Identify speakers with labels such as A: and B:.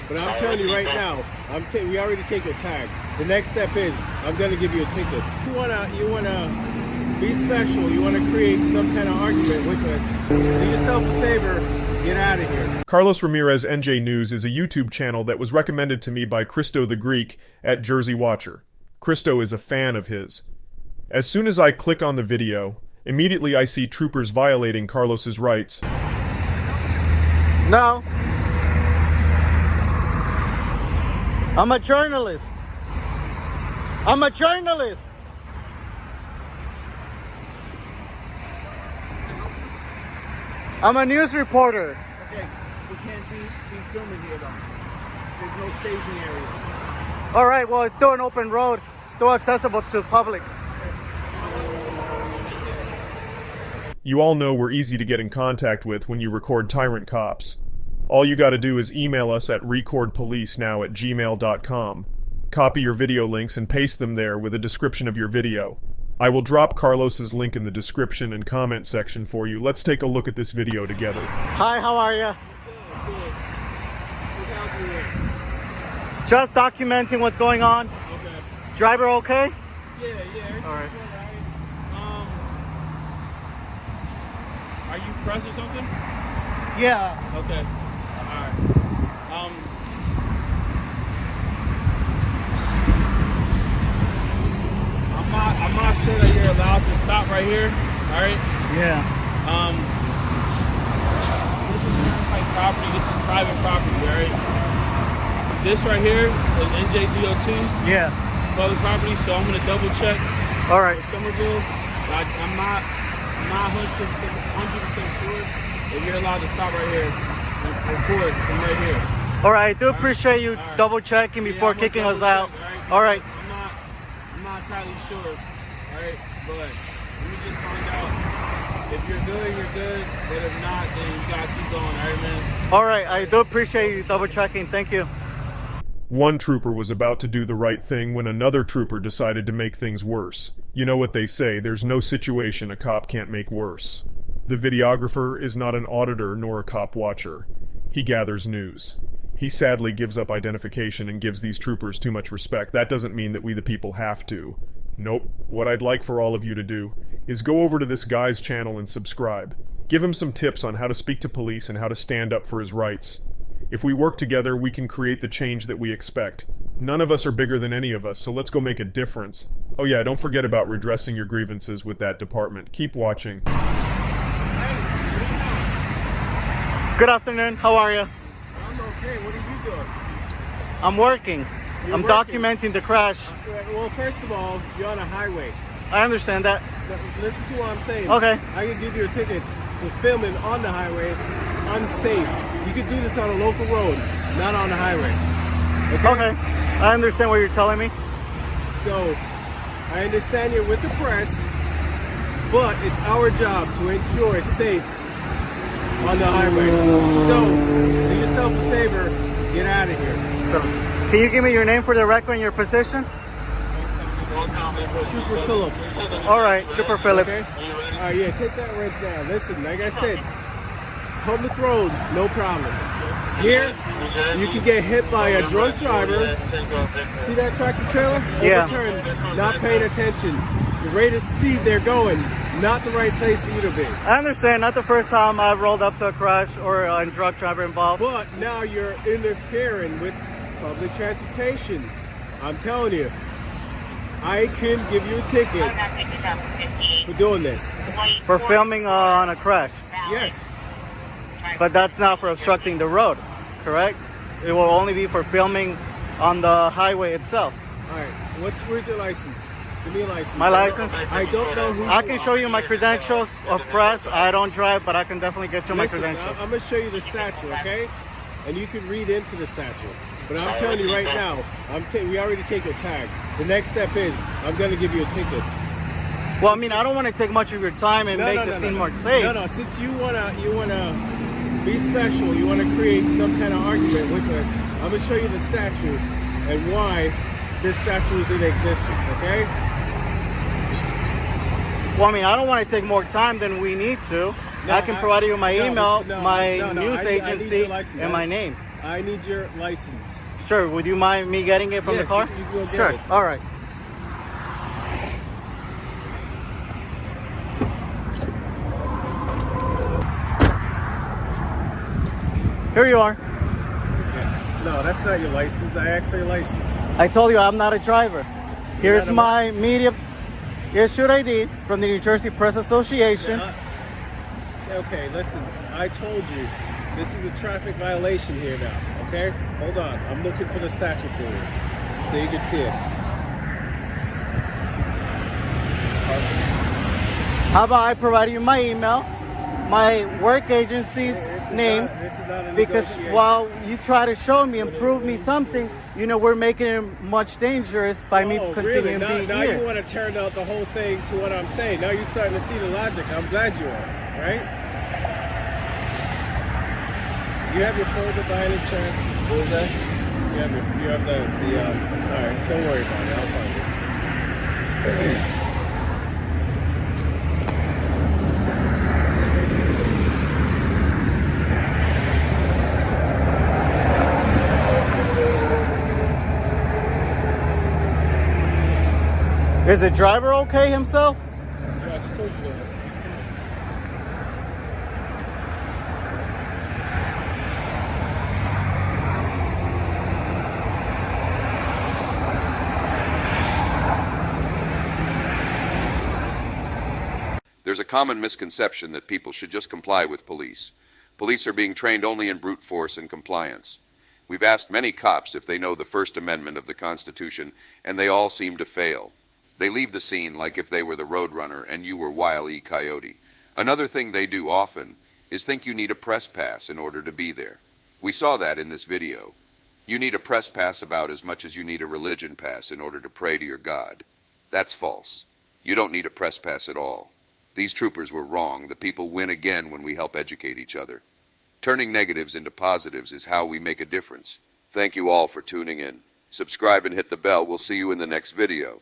A: But I'm telling you right now, we already take your tag. The next step is I'm gonna give you a ticket. You wanna be special. You wanna create some kind of argument with us. Do yourself a favor. Get out of here.
B: Carlos Ramirez NJ News is a YouTube channel that was recommended to me by Christo the Greek at Jersey Watcher. Christo is a fan of his. As soon as I click on the video, immediately I see troopers violating Carlos's rights.
C: No. I'm a journalist. I'm a journalist. I'm a news reporter.
A: Okay, we can't be filming here though. There's no staging area.
C: All right, well, it's still an open road. Still accessible to the public.
B: You all know we're easy to get in contact with when you record tyrant cops. All you gotta do is email us at recordpolicenow@gmail.com. Copy your video links and paste them there with a description of your video. I will drop Carlos's link in the description and comment section for you. Let's take a look at this video together.
C: Hi, how are you?
A: Good.
C: Just documenting what's going on.
A: Okay.
C: Driver okay?
A: Yeah.
C: All right.
A: Are you press or something?
C: Yeah.
A: Okay. Alright. I'm not sure that you're allowed to stop right here. Alright?
C: Yeah.
A: This is turnpike property, this is private property, alright? This right here is NJDOT.
C: Yeah.
A: Public property, so I'm gonna double check
C: All right.
A: Somerville. I'm not 100% sure if you're allowed to stop right here and record from right here.
C: All right. I do appreciate you
A: All right.
C: double checking before
A: I'm gonna
C: kicking us
A: double
C: out.
A: check,
C: All right.
A: I'm not entirely sure. All right, but let me just find out. If you're good, you're good. But if not, then you gotta keep going. All right, man.
C: All right. I do appreciate you double checking. Thank you.
B: One trooper was about to do the right thing when another trooper decided to make things worse. You know what they say, there's no situation a cop can't make worse. The videographer is not an auditor nor a cop watcher. He gathers news. He sadly gives up identification and gives these troopers too much respect. That doesn't mean that we the people have to. Nope. What I'd like for all of you to do is go over to this guy's channel and subscribe. Give him some tips on how to speak to police and how to stand up for his rights. If we work together, we can create the change that we expect. None of us are bigger than any of us, so let's go make a difference. Oh yeah, don't forget about redressing your grievances with that department. Keep watching.
C: Good afternoon. How are you?
A: I'm okay. What are you doing?
C: I'm working. I'm
A: working?
C: documenting the crash.
A: Well, first of all, you're on a highway.
C: I understand that.
A: Listen to what I'm saying.
C: Okay.
A: I can give you a ticket for filming on the highway unsafe. You could do this on a local road, not on the highway.
C: Okay. I understand what you're telling me.
A: So, I understand you're with the press, but it's our job to ensure it's safe on the highway. So, do yourself a favor, get out of here.
C: Can you give me your name for the record and your position?
A: Trooper Phillips.
C: All right, Trooper Phillips.
A: Okay? All right, yeah, take that wrench down. Listen, like I said, public road, no problem. Here, you can get hit by a drunk driver. See that tractor trailer?
C: Yeah.
A: Overturned, not paying attention. The rate of speed they're going, not the right place for you to be.
C: I understand. Not the first time I've rolled up to a crash or a drunk driver involved.
A: But now you're interfering with public transportation. I'm telling you, I can give you a ticket for doing this.
C: For filming on a crash.
A: Yes.
C: But that's not for obstructing the road, correct? It will only be for filming on the highway itself.
A: All right. Where's your license? Give me a license.
C: My license?
A: I don't know who
C: I
A: you
C: can
A: are.
C: show you my credentials of press. I don't drive, but I can definitely get you my
A: Listen,
C: credentials.
A: I'm going to show you the statute, okay? And you can read into the statute. But I'm telling you right now, we already take your tag. The next step is I'm going to give you a ticket.
C: Well, I mean, I don't want to take much of your time and make the scene more safe.
A: No, since you wanna be special, you wanna create some kind of argument with us, I'm gonna show you the statute and why this statute is in existence, okay?
C: Well, I mean, I don't want to take more time than we need to. I can provide you my email, my news agency, and my name.
A: I need your license.
C: Sure. Would you mind me getting it from
A: Yes,
C: the car?
A: you can go get
C: sure.
A: it.
C: All right. Here you are.
A: Okay. No, that's not your license. I asked for your license.
C: I told you I'm not a driver. Here's
A: not a-
C: my media issued ID from the New Jersey Press Association.
A: Okay, listen. I told you this is a traffic violation here now. Okay, hold on. I'm looking for the statute for you, so you can see it.
C: How about I provide you my email, my work agency's
A: This is
C: name,
A: this is not a
C: because
A: negotiation.
C: while you try to show me and prove me something, you know we're making it much dangerous by me
A: Oh,
C: continuing
A: really?
C: being
A: Now
C: here.
A: you want to turn out the whole thing to what I'm saying. Now you're starting to see the logic. I'm glad you are, right? You have your phone to buy insurance. What was that? You have the all right, don't worry about it. I'll find it.
C: Is the driver okay himself?
A: Yeah, I just told you that.
D: There's a common misconception that people should just comply with police. Police are being trained only in brute force and compliance. We've asked many cops if they know the First Amendment of the Constitution, and they all seem to fail. They leave the scene like if they were the Roadrunner and you were Wile E. Coyote. Another thing they do often is think you need a press pass in order to be there. We saw that in this video. You need a press pass about as much as you need a religion pass in order to pray to your God. That's false. You don't need a press pass at all. These troopers were wrong. The people win again when we help educate each other. Turning negatives into positives is how we make a difference. Thank you all for tuning in. Subscribe and hit the bell. We'll see you in the next video.